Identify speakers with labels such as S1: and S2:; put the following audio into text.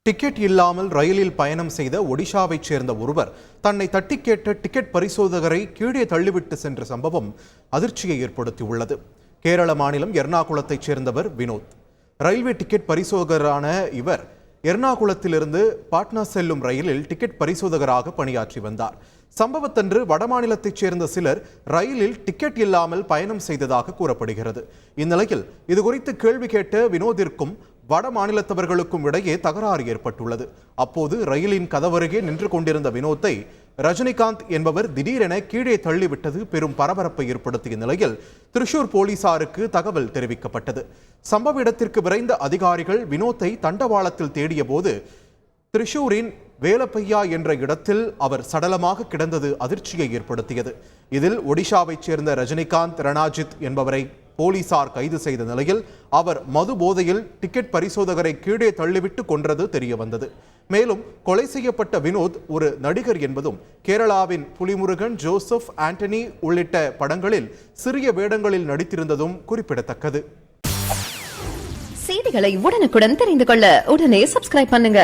S1: Ticket இல்லாமல் ரயிலில் பயணம் செய்த ஒடிஷாவைச் சேர்ந்த ஒருவர் தன்னை தட்டி கேட்ட டிக்கெட் பரிசோதகரை கீழே தள்ளிவிட்டு சென்ற சம்பவம் அதிர்ச்சியை ஏற்படுத்தியுள்ளது. கேரள மாநிலம் எர்ணாகுளத்தைச் சேர்ந்தவர் வினோத். ரயில்வே டிக்கெட் பரிசோதகரான இவர் எர்ணாகுளத்திலிருந்து பாட்னா செல்லும் ரயிலில் டிக்கெட் பரிசோதகராக பணியாற்றி வந்தார். சம்பவத்தன்று வடமாநிலத்தைச் சேர்ந்த சிலர் ரயிலில் டிக்கெட் இல்லாமல் பயணம் செய்ததாக கூறப்படுகிறது. இந்நிலையில் இதுகுறித்து கேள்வி கேட்ட வினோதிற்கும் வட மாநிலத்தவர்களுக்கும் இடையே தகராறு ஏற்பட்டுள்ளது. அப்போது ரயிலின் கதவருகே நின்று கொண்டிருந்த வினோத்தை ரஜினிகாந்த் என்பவர் திடீரென கீழே தள்ளிவிட்டது பெரும் பரபரப்பை ஏற்படுத்திய நிலையில் திருச்சூர் போலீசாருக்கு தகவல் தெரிவிக்கப்பட்டது. சம்பவ இடத்திற்கு விரைந்த அதிகாரிகள் வினோத்தை தண்டவாளத்தில் தேடிய போது திருச்சூரின் வேலப்பையா என்ற இடத்தில் அவர் சடலமாக கிடந்தது அதிர்ச்சியை ஏற்படுத்தியது. இதில் ஒடிஷாவைச் சேர்ந்த ரஜினிகாந்த் ரணாஜித் என்பவரை போலீசார் கைது செய்த நிலையில் அவர் மது போதையில் டிக்கெட் பரிசோதகரை கீழே தள்ளிவிட்டு கொன்றது தெரிய வந்தது. மேலும் கொலை செய்யப்பட்ட வினோத் ஒரு நடிகர் என்பதும் கேரளாவின் புலிமுருகன், ஜோசப், ஆண்டனி உள்ளிட்ட படங்களில் சிறிய வேடங்களில் நடித்திருந்ததும் குறிப்பிடத்தக்கது.
S2: செய்திகளை உடனுக்குடன் தெரிந்து கொள்ள உடனே சப்ஸ்கிரைப் பண்ணுங்க.